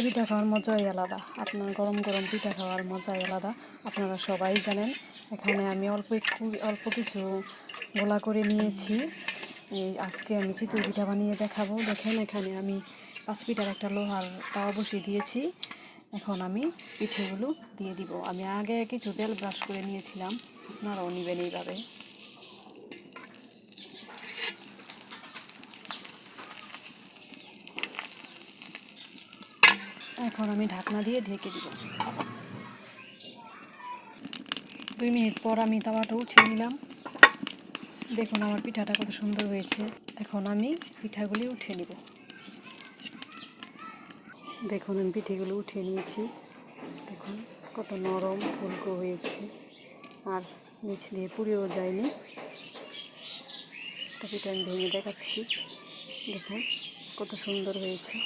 পিঠা খাওয়ার মজাই আলাদা। আপনার গরম গরম পিঠা খাওয়ার মজাই আলাদা, আপনারা সবাই জানেন। এখানে আমি অল্প কিছু গোলা করে নিয়েছি। আজকে আমি চিতই পিঠা বানিয়ে দেখাবো। দেখেন, এখানে আমি 5 পিঠার একটা লোহার তাওয়া বসিয়ে দিয়েছি। এখন আমি পিঠেগুলো দিয়ে দিব। আমি আগে কিছু তেল ব্রাশ করে নিয়েছিলাম, আপনারাও নেবেন এইভাবে। এখন আমি ঢাকনা দিয়ে ঢেকে দিব। 2 মিনিট পর আমি তাওয়াটা উঠিয়ে নিলাম। দেখুন আমার পিঠাটা কত সুন্দর হয়েছে। এখন আমি পিঠাগুলি উঠিয়ে নিব। দেখুন আমি পিঠেগুলো উঠিয়ে নিয়েছি। দেখুন কত নরম ফুলকো হয়েছে, আর নিচ দিয়ে পুড়েও যায়নি। একটা পিঠা আমি ভেঙে দেখাচ্ছি। দেখুন কত সুন্দর হয়েছে।